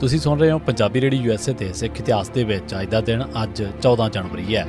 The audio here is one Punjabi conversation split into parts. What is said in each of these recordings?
ਤੁਸੀਂ ਸੁਣ ਰਹੇ ਹੋ ਪੰਜਾਬੀ ਰੇਡੀਓ USA ਤੇ ਸਿੱਖ ਇਤਿਹਾਸ ਦੇ ਵਿੱਚ ਅੱਜ ਦਾ ਦਿਨ ਅੱਜ 14 ਜਨਵਰੀ ਹੈ।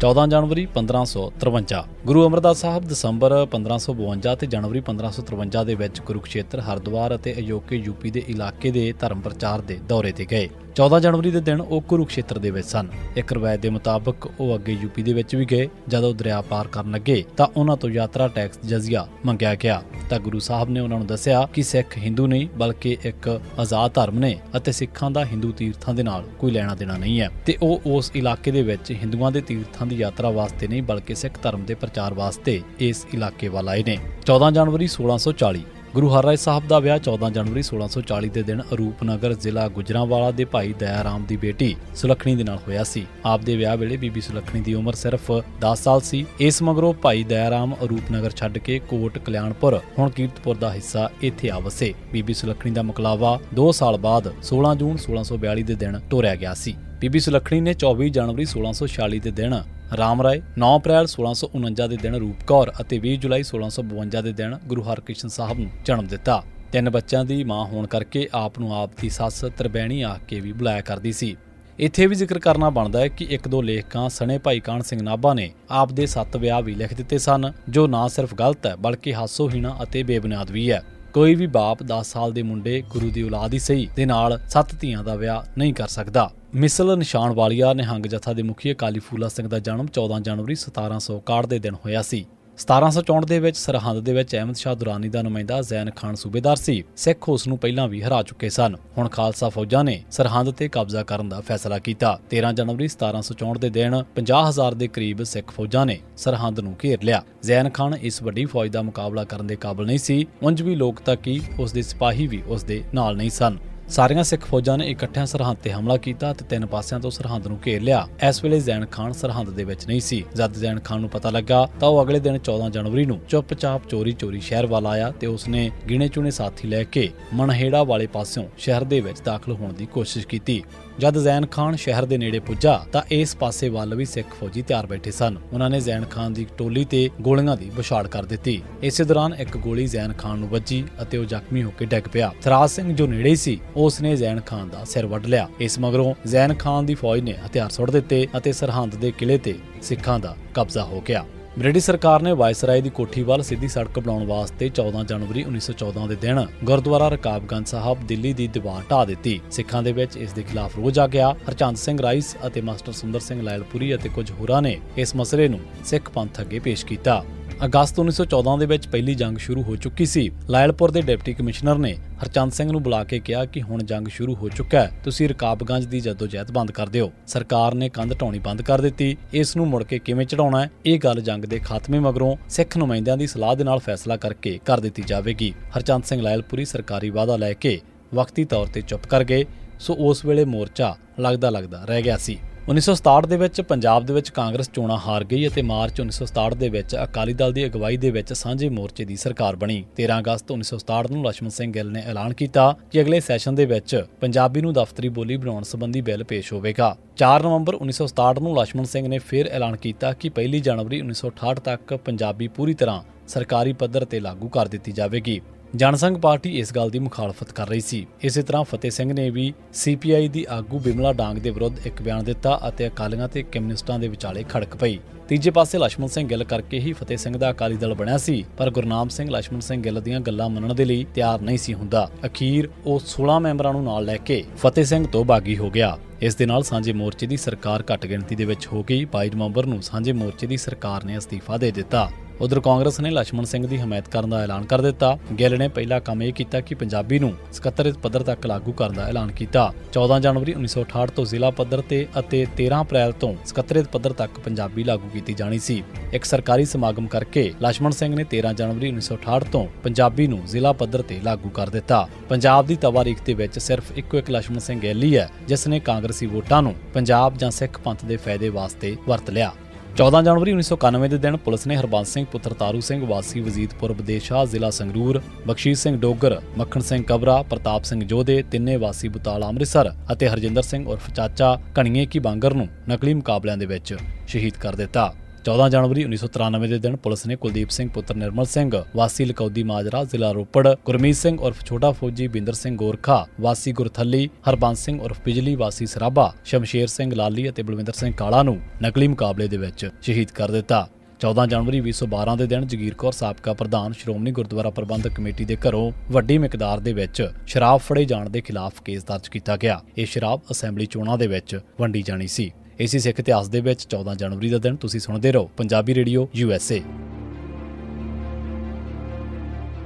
14 ਜਨਵਰੀ 1553 ਗੁਰੂ ਅਮਰਦਾਸ ਸਾਹਿਬ ਦਸੰਬਰ 1552 ਤੇ ਜਨਵਰੀ 1553 ਦੇ ਵਿੱਚ ਕੁਰੂਕਸ਼ੇਤਰ, ਹਰਿਦੁਆਰ ਅਤੇ ਅਯੋਕੇ ਯੂਪੀ ਦੇ ਇਲਾਕੇ ਦੇ ਧਰਮ ਪ੍ਰਚਾਰ ਦੇ ਦੌਰੇ ਤੇ ਗਏ। 14 ਜਨਵਰੀ ਦੇ ਦਿਨ ਉਹ ਕੁਰੂਕਸ਼ੇਤਰ ਦੇ ਵਿੱਚ ਸਨ। ਇੱਕ ਰਵਾਇਤ ਦੇ ਮੁਤਾਬਕ ਉਹ ਅੱਗੇ ਯੂਪੀ ਦੇ ਵਿੱਚ ਵੀ ਗਏ। ਜਦੋਂ ਦਰਿਆ ਪਾਰ ਕਰਨ ਲੱਗੇ ਤਾਂ ਉਹਨਾਂ ਤੋਂ ਯਾਤਰਾ ਟੈਕਸ ਜਜ਼ੀਆ ਮੰਗਿਆ ਗਿਆ ਤਾਂ ਗੁਰੂ ਸਾਹਿਬ ਨੇ ਉਹਨਾਂ ਨੂੰ ਦੱਸਿਆ ਕਿ ਸਿੱਖ ਹਿੰਦੂ ਨਹੀਂ ਬਲਕਿ ਇੱਕ ਆਜ਼ਾਦ ਧਰਮ ਨੇ ਅਤੇ ਸਿੱਖਾਂ ਦਾ ਹਿੰਦੂ ਤੀਰਥਾਂ ਦੇ ਨਾਲ ਕੋਈ ਲੈਣਾ ਦੇਣਾ ਨਹੀਂ ਹੈ ਤੇ ਉਹ ਉਸ ਇਲਾਕੇ ਦੇ ਵਿੱਚ ਹਿੰਦੂਆਂ ਦੇ ਤੀਰਥਾਂ ਦੀ ਯਾਤਰਾ ਵਾਸਤੇ ਨਹੀਂ ਬਲਕਿ ਸਿੱਖ ਧਰਮ ਦੇ ਪ੍ਰਚਾਰ ਵਾਸਤੇ ਇਸ ਇਲਾਕੇ ਵੱਲ ਆਏ ਨੇ। 14 ਜਨਵਰੀ 1640 ਗੁਰੂ ਹਰਰਾਏ ਸਾਹਿਬ ਦਾ ਵਿਆਹ 14 ਜਨਵਰੀ 1640 ਦੇ ਦਿਨ ਅਰੂਪਨਗਰ ਜ਼ਿਲ੍ਹਾ ਗੁਜਰਾਂਵਾਲਾ ਦੇ ਭਾਈ ਦਇਆ ਰਾਮ ਦੀ ਬੇਟੀ ਸੁਲੱਖਣੀ ਦੇ ਨਾਲ ਹੋਇਆ ਸੀ। ਆਪ ਦੇ ਵਿਆਹ ਵੇਲੇ ਬੀਬੀ ਸੁਲੱਖਣੀ ਦੀ ਉਮਰ ਸਿਰਫ 10 ਸਾਲ ਸੀ। ਇਸ ਮਗਰੋਂ ਭਾਈ ਦਇਆ ਰਾਮ ਅਰੂਪਨਗਰ ਛੱਡ ਕੇ ਕੋਟ ਕਲਿਆਣਪੁਰ ਹੁਣ ਕੀਰਤਪੁਰ ਦਾ ਹਿੱਸਾ ਇੱਥੇ ਆ ਵਸੇ। ਬੀਬੀ ਸੁਲੱਖਣੀ ਦਾ ਮੁਕਲਾਵਾ 2 ਸਾਲ ਬਾਅਦ 16 ਜੂਨ 1642 ਦੇ ਦਿਨ ਤੋਰਿਆ ਗਿਆ ਸੀ। ਬੀਬੀ ਸੁਲੱਖਣੀ ਨੇ 24 ਜਨਵਰੀ 1646 ਦੇ ਦਿਨ ਰਾਮ ਰਾਏ, 9 ਅਪ੍ਰੈਲ 1649 ਦੇ ਦਿਨ ਰੂਪ ਕੌਰ ਅਤੇ 20 ਜੁਲਾਈ 1652 ਦੇ ਦਿਨ ਗੁਰੂ ਹਰਕ੍ਰਿਸ਼ਨ ਸਾਹਿਬ ਨੂੰ ਜਨਮ ਦਿੱਤਾ। 3 ਬੱਚਿਆਂ ਦੀ ਮਾਂ ਹੋਣ ਕਰਕੇ ਆਪ ਨੂੰ ਆਪ ਦੀ ਸੱਸ ਤਰਬੈਣੀ ਆਖ ਕੇ ਵੀ ਬੁਲਾਇਆ ਕਰਦੀ ਸੀ। ਇੱਥੇ ਵੀ ਜ਼ਿਕਰ ਕਰਨਾ ਬਣਦਾ ਹੈ ਕਿ 1-2 ਲੇਖਕਾਂ ਸਣੇ ਭਾਈ ਕਾਹਨ ਸਿੰਘ ਨਾਭਾ ਨੇ ਆਪ ਦੇ 7 ਵਿਆਹ ਵੀ ਲਿਖ ਦਿੱਤੇ ਸਨ, ਜੋ ਨਾ ਸਿਰਫ ਗਲਤ ਹੈ ਬਲਕਿ ਹਾਸੋਹੀਣਾ ਅਤੇ ਬੇਬੁਨਿਆਦ ਵੀ ਹੈ। ਕੋਈ ਵੀ ਬਾਪ 10 ਸਾਲ ਦੇ ਮੁੰਡੇ ਗੁਰੂ ਦੀ ਔਲਾਦ ਹੀ ਸਹੀ ਦੇ ਨਾਲ 7 ਧੀਆਂ ਦਾ ਵਿਆਹ ਨਹੀਂ ਕਰ ਸਕਦਾ। ਮਿਸਲ ਨਿਸ਼ਾਨ ਵਾਲੀਆ ਨਿਹੰਗ ਜਥਾ ਦੇ ਮੁਖੀ ਅਕਾਲੀ ਫੂਲਾ ਸਿੰਘ ਦਾ ਜਨਮ 14 ਜਨਵਰੀ 1761 ਦੇ ਦਿਨ ਹੋਇਆ ਸੀ। 1764 ਦੇ ਵਿੱਚ ਸਰਹੰਦ ਦੇ ਵਿੱਚ ਅਹਿਮਦ ਸ਼ਾਹ ਦੁਰਾਨੀ ਦਾ ਨੁਮਾਇੰਦਾ ਜ਼ੈਨ ਖਾਨ ਸੂਬੇਦਾਰ ਸੀ। ਸਿੱਖ ਉਸ ਨੂੰ ਪਹਿਲਾਂ ਵੀ ਹਰਾ ਚੁੱਕੇ ਸਨ। ਹੁਣ ਖਾਲਸਾ ਫੌਜਾਂ ਨੇ ਸਰਹੰਦ ਤੇ ਕਬਜ਼ਾ ਕਰਨ ਦਾ ਫੈਸਲਾ ਕੀਤਾ। 13 ਜਨਵਰੀ 1764 ਦੇ ਦਿਨ 50,000 ਦੇ ਕਰੀਬ ਸਿੱਖ ਫੌਜਾਂ ਨੇ ਸਰਹੰਦ ਨੂੰ ਘੇਰ ਲਿਆ। ਜ਼ੈਨ ਖਾਨ ਇਸ ਵੱਡੀ ਫੌਜ ਦਾ ਮੁਕਾਬਲਾ ਕਰਨ ਦੇ ਕਾਬਲ ਨਹੀਂ ਸੀ। ਉਂਝ ਵੀ ਲੋਕ ਤਾਂ ਕੀ ਉਸ ਦੇ ਸਿਪਾਹੀ ਵੀ ਉਸ ਦੇ ਨਾਲ ਨਹੀਂ ਸਨ। ਸਾਰੀਆਂ ਸਿੱਖ ਫੌਜਾਂ ਨੇ ਇਕੱਠਿਆਂ ਸਰਹੰਦ ਤੇ ਹਮਲਾ ਕੀਤਾ ਤੇ 3 ਪਾਸਿਆਂ ਤੋਂ ਸਰਹੰਦ ਨੂੰ ਘੇਰ ਲਿਆ। ਇਸ ਵੇਲੇ ਜ਼ੈਨ ਖਾਨ ਸਰਹੰਦ ਦੇ ਵਿੱਚ ਨਹੀਂ ਸੀ। ਜਦ ਜ਼ੈਨ ਖਾਨ ਨੂੰ ਪਤਾ ਲੱਗਾ ਤਾਂ ਉਹ ਅਗਲੇ ਦਿਨ 14 ਜਨਵਰੀ ਨੂੰ ਚੁੱਪਚਾਪ ਚੋਰੀ ਸ਼ਹਿਰ ਵੱਲ ਆਇਆ ਤੇ ਉਸਨੇ ਗਿਣੇ ਚੁਣੇ ਸਾਥੀ ਲੈ ਕੇ ਮਨਹੇੜਾ ਵਾਲੇ ਪਾਸਿਓਂ ਸ਼ਹਿਰ ਦੇ ਵਿੱਚ ਦਾਖਲ ਹੋਣ ਦੀ ਕੋਸ਼ਿਸ਼ ਕੀਤੀ। ਜਦ ਜ਼ੈਨ ਖਾਨ ਸ਼ਹਿਰ ਦੇ ਨੇੜੇ ਪੁੱਜਾ ਤਾਂ ਇਸ ਪਾਸੇ ਵੱਲ ਵੀ ਸਿੱਖ ਫੌਜੀ ਤਿਆਰ ਬੈਠੇ ਸਨ। ਉਹਨਾਂ ਨੇ ਜ਼ੈਨ ਖਾਨ ਦੀ ਟੋਲੀ ਤੇ ਗੋਲੀਆਂ ਦੀ ਵਿਛਾੜ ਕਰ ਦਿੱਤੀ। ਇਸੇ ਦੌਰਾਨ ਇੱਕ ਗੋਲੀ ਜ਼ੈਨ ਖਾਨ ਨੂੰ ਵੱਜੀ ਅਤੇ ਉਹ ਜ਼ਖਮੀ ਹੋ ਕੇ ਡਿੱਗ ਪਿਆ। ਥਰਾਜ ਸਿੰਘ ਜੋ ਨੇੜੇ ਸੀ ਉਸ ਨੇ ਜ਼ੈਨ ਖਾਨ ਦਾ ਸਿਰ ਵੱਢ ਲਿਆ। ਇਸ ਮਗਰੋਂ ਜ਼ੈਨ ਖਾਨ ਦੀ ਫੌਜ ਨੇ ਹਥਿਆਰ ਸੁੱਟ ਦਿੱਤੇ ਅਤੇ ਸਰਹੰਦ ਦੇ ਕਿਲੇ ਤੇ ਸਿੱਖਾਂ ਦਾ ਕਬਜ਼ਾ ਹੋ ਗਿਆ। ਬ੍ਰਿਟਿਸ਼ ਸਰਕਾਰ ਨੇ ਵਾਇਸਰਾਏ ਦੀ ਕੋਠੀ ਵੱਲ ਸਿੱਧੀ ਸੜਕ ਬਣਾਉਣ ਵਾਸਤੇ 14 ਜਨਵਰੀ 1914 ਦੇ ਦਿਨ ਗੁਰਦੁਆਰਾ ਰਕਾਬਗੰਜ ਸਾਹਿਬ ਦਿੱਲੀ ਦੀ ਦੀਵਾਰ ਢਾਹ ਦਿੱਤੀ। ਸਿੱਖਾਂ ਦੇ ਵਿੱਚ ਇਸ ਦੇ ਖਿਲਾਫ ਰੋਸ ਜਾਗਿਆ। ਹਰਚੰਦ ਸਿੰਘ ਰਾਈਸ ਅਤੇ ਮਾਸਟਰ ਸੁੰਦਰ ਸਿੰਘ ਲਾਇਲਪੁਰੀ ਅਤੇ ਕੁਝ ਹੋਰਾਂ ਨੇ ਇਸ ਮਸਲੇ ਨੂੰ ਸਿੱਖ ਪੰਥ ਅੱਗੇ ਪੇਸ਼ ਕੀਤਾ। ਅਗਸਤ 1914 ਦੇ ਵਿੱਚ ਪਹਿਲੀ ਜੰਗ ਸ਼ੁਰੂ ਹੋ ਚੁੱਕੀ ਸੀ। ਲਾਇਲਪੁਰ ਦੇ ਡਿਪਟੀ ਕਮਿਸ਼ਨਰ ਨੇ ਹਰਚੰਦ ਸਿੰਘ ਨੂੰ ਬੁਲਾ ਕੇ ਕਿਹਾ ਕਿ ਹੁਣ ਜੰਗ ਸ਼ੁਰੂ ਹੋ ਚੁੱਕਾ ਹੈ, ਤੁਸੀਂ ਰਕਾਬਗੰਜ ਦੀ ਜਦੋਜਹਿਦ ਬੰਦ ਕਰ ਦਿਓ। ਸਰਕਾਰ ਨੇ ਕੰਧ ਢਾਉਣੀ ਬੰਦ ਕਰ ਦਿੱਤੀ। ਇਸ ਨੂੰ ਮੁੜ ਕੇ ਕਿਵੇਂ ਚੜਾਉਣਾ ਹੈ, ਇਹ ਗੱਲ ਜੰਗ ਦੇ ਖਾਤਮੇ ਮਗਰੋਂ ਸਿੱਖ ਨੁਮਾਇੰਦਿਆਂ ਦੀ ਸਲਾਹ ਦੇ ਨਾਲ ਫੈਸਲਾ ਕਰਕੇ ਕਰ ਦਿੱਤੀ ਜਾਵੇਗੀ। ਹਰਚੰਦ ਸਿੰਘ ਲਾਇਲਪੁਰੀ ਸਰਕਾਰੀ ਵਾਅਦਾ ਲੈ ਕੇ ਵਕਤੀ ਤੌਰ ਤੇ ਚੁੱਪ ਕਰ ਗਏ। ਸੋ ਉਸ ਵੇਲੇ ਮੋਰਚਾ ਲੱਗਦਾ ਰਹਿ ਗਿਆ ਸੀ। 1967 ਦੇ ਵਿੱਚ ਪੰਜਾਬ ਦੇ ਵਿੱਚ ਕਾਂਗਰਸ ਚੋਣਾਂ ਹਾਰ ਗਈ ਅਤੇ ਮਾਰਚ 1967 ਦੇ ਵਿੱਚ ਅਕਾਲੀ ਦਲ ਦੀ ਅਗਵਾਈ ਦੇ ਵਿੱਚ ਸਾਂਝੇ ਮੋਰਚੇ ਦੀ ਸਰਕਾਰ ਬਣੀ। 13 ਅਗਸਤ 1967 ਨੂੰ ਲਛਮਣ ਸਿੰਘ ਗਿੱਲ ਨੇ ਐਲਾਨ ਕੀਤਾ ਕਿ ਅਗਲੇ ਸੈਸ਼ਨ ਦੇ ਵਿੱਚ ਪੰਜਾਬੀ ਨੂੰ ਦਫ਼ਤਰੀ ਬੋਲੀ ਬਣਾਉਣ ਸੰਬੰਧੀ ਬਿੱਲ ਪੇਸ਼ ਹੋਵੇਗਾ। 4 ਨਵੰਬਰ 1967 ਨੂੰ ਲਛਮਣ ਸਿੰਘ ਨੇ ਫਿਰ ਐਲਾਨ ਕੀਤਾ ਕਿ 1 ਜਨਵਰੀ 1968 ਤੱਕ ਪੰਜਾਬੀ ਪੂਰੀ ਤਰ੍ਹਾਂ ਸਰਕਾਰੀ ਪੱਧਰ ਤੇ ਲਾਗੂ ਕਰ ਦਿੱਤੀ ਜਾਵੇਗੀ। ਜਨਸੰਘ ਪਾਰਟੀ ਇਸ ਗੱਲ ਦੀ ਮੁਖਾਲਫਤ ਕਰ ਰਹੀ ਸੀ। ਇਸੇ ਤਰ੍ਹਾਂ ਫਤਿਹ ਸਿੰਘ ਨੇ ਵੀ CPI ਦੀ ਆਗੂ ਬਿਮਲਾ ਡਾਂਗ ਦੇ ਵਿਰੁੱਧ ਇੱਕ ਬਿਆਨ ਦਿੱਤਾ ਅਤੇ ਅਕਾਲੀਆਂ ਤੇ ਕਮਿਊਨਿਸਟਾਂ ਦੇ ਵਿਚਾਲੇ ਖੜਕ ਪਈ। ਤੀਜੇ ਪਾਸੇ ਲਛਮਣ ਸਿੰਘ ਗਿੱਲ ਕਰਕੇ ਹੀ ਫਤਿਹ ਸਿੰਘ ਦਾ ਅਕਾਲੀ ਦਲ ਬਣਿਆ ਸੀ, ਪਰ ਗੁਰਨਾਮ ਸਿੰਘ ਲਛਮਣ ਸਿੰਘ ਗਿੱਲ ਦੀਆਂ ਗੱਲਾਂ ਮੰਨਣ ਦੇ ਲਈ ਤਿਆਰ ਨਹੀਂ ਸੀ ਹੁੰਦਾ। ਅਖੀਰ ਉਹ 16 ਮੈਂਬਰਾਂ ਨੂੰ ਨਾਲ ਲੈ ਕੇ ਫਤਿਹ ਸਿੰਘ ਤੋਂ ਬਾਗੀ ਹੋ ਗਿਆ। ਇਸ ਦੇ ਨਾਲ ਸਾਂਝੇ ਮੋਰਚੇ ਦੀ ਸਰਕਾਰ ਘੱਟ ਗਿਣਤੀ ਦੇ ਵਿੱਚ ਹੋ ਗਈ। 22 ਨਵੰਬਰ ਨੂੰ ਸਾਂਝੇ ਮੋਰਚੇ ਦੀ ਸਰਕਾਰ ਨੇ ਅਸਤੀਫਾ ਦੇ ਦਿੱਤਾ। ਉਧਰ ਕਾਂਗਰਸ ਨੇ ਲਛਮਣ ਸਿੰਘ ਦੀ ਹਮਾਇਤ ਕਰਨ ਦਾ ਐਲਾਨ ਕਰ ਦਿੱਤਾ। ਗਿੱਲ ਨੇ ਪਹਿਲਾ ਕੰਮ ਇਹ ਕੀਤਾ ਕਿ ਪੰਜਾਬੀ ਨੂੰ ਸਕੱਤਰੇਤ ਪੱਧਰ ਤੱਕ ਲਾਗੂ ਕਰਨ ਦਾ ਐਲਾਨ ਕੀਤਾ। 14 ਜਨਵਰੀ 1968 ਤੋਂ ਜ਼ਿਲ੍ਹਾ ਪੱਧਰ ਤੇ ਅਤੇ 13 ਅਪ੍ਰੈਲ ਤੋਂ ਸਕੱਤਰੇਤ ਪੱਧਰ ਤੱਕ ਪੰਜਾਬੀ ਲਾਗੂ ਕੀਤੀ ਜਾਣੀ ਸੀ। ਇੱਕ ਸਰਕਾਰੀ ਸਮਾਗਮ ਕਰਕੇ ਲਛਮਣ ਸਿੰਘ ਨੇ 13 ਜਨਵਰੀ 1968 ਤੋਂ ਪੰਜਾਬੀ ਨੂੰ ਜ਼ਿਲ੍ਹਾ ਪੱਧਰ ਤੇ ਲਾਗੂ ਕਰ ਦਿੱਤਾ। ਪੰਜਾਬ ਦੀ ਤਵਾਰੀਖ ਦੇ ਵਿੱਚ ਸਿਰਫ ਇੱਕੋ ਇੱਕ ਲਛਮਣ ਸਿੰਘ ਗਿੱਲ ਹੀ ਹੈ ਜਿਸ ਨੇ ਕਾਂਗਰਸੀ ਵੋਟਾਂ ਨੂੰ ਪੰਜਾਬ ਜਾਂ ਸਿੱਖ ਪੰਥ ਦੇ ਫਾਇਦੇ ਵਾਸਤੇ ਵਰਤ ਲਿਆ। 14 ਜਨਵਰੀ 1991 ਦੇ ਦਿਨ ਪੁਲਿਸ ਨੇ ਹਰਬੰਸ ਸਿੰਘ ਪੁੱਤਰ ਤਾਰੂ ਸਿੰਘ ਵਾਸੀ ਵਜ਼ੀਦਪੁਰ ਵਿਦੇਸ਼ਾ ਜ਼ਿਲ੍ਹਾ ਸੰਗਰੂਰ, ਬਖਸ਼ੀਸ਼ ਸਿੰਘ ਡੋਗਰ, ਮੱਖਣ ਸਿੰਘ ਕਬਰਾ, ਪ੍ਰਤਾਪ ਸਿੰਘ ਜੋਧੇ ਤਿੰਨੇ ਵਾਸੀ ਬੁਤਾਲਾ ਅੰਮ੍ਰਿਤਸਰ ਅਤੇ ਹਰਜਿੰਦਰ ਸਿੰਘ ਉਰਫ ਚਾਚਾ ਘਣੀਏ ਕੀ ਬਾਂਗਰ ਨੂੰ ਨਕਲੀ ਮੁਕਾਬਲਿਆਂ ਦੇ ਵਿੱਚ ਸ਼ਹੀਦ ਕਰ ਦਿੱਤਾ। 14 ਜਨਵਰੀ 1993 ਦੇ ਦਿਨ ਪੁਲਿਸ ਨੇ ਕੁਲਦੀਪ ਸਿੰਘ ਪੁੱਤਰ ਨਿਰਮਲ ਸਿੰਘ ਵਾਸੀ ਲਕੌਦੀ ਮਾਜਰਾ ਜ਼ਿਲ੍ਹਾ ਰੋਪੜ, ਗੁਰਮੀਤ ਸਿੰਘ ਉਰਫ ਛੋਟਾ ਫੌਜੀ, ਬਿੰਦਰ ਸਿੰਘ ਗੋਰਖਾ ਵਾਸੀ ਗੁਰਥੱਲੀ, ਹਰਬੰਸ ਸਿੰਘ ਉਰਫ ਬਿਜਲੀ ਵਾਸੀ ਸਰਾਭਾ, ਸ਼ਮਸ਼ੇਰ ਸਿੰਘ ਲਾਲੀ ਅਤੇ ਬਲਵਿੰਦਰ ਸਿੰਘ ਕਾਲਾ ਨੂੰ ਨਕਲੀ ਮੁਕਾਬਲੇ ਦੇ ਵਿੱਚ ਸ਼ਹੀਦ ਕਰ ਦਿੱਤਾ। 14 ਜਨਵਰੀ 2012 ਦੇ ਦਿਨ ਜਗੀਰ ਕੌਰ ਸਾਬਕਾ ਪ੍ਰਧਾਨ ਸ਼੍ਰੋਮਣੀ ਗੁਰਦੁਆਰਾ ਪ੍ਰਬੰਧਕ ਕਮੇਟੀ ਦੇ ਘਰੋਂ ਵੱਡੀ ਮਿਕਦਾਰ ਦੇ ਵਿੱਚ ਸ਼ਰਾਬ ਫੜੇ ਜਾਣ ਦੇ ਖਿਲਾਫ ਕੇਸ ਦਰਜ ਕੀਤਾ ਗਿਆ। ਇਹ ਸ਼ਰਾਬ ਅਸੈਂਬਲੀ ਚੋਣਾਂ ਦੇ ਵਿੱਚ ਵੰਡੀ ਜਾਣੀ ਸੀ। ਇਸੇ ਸਿੱਖ ਇਤਿਹਾਸ ਦੇ ਵਿੱਚ 14 ਜਨਵਰੀ ਦਾ ਦਿਨ ਤੁਸੀਂ ਸੁਣਦੇ ਰਹੋ ਪੰਜਾਬੀ ਰੇਡੀਓ USA।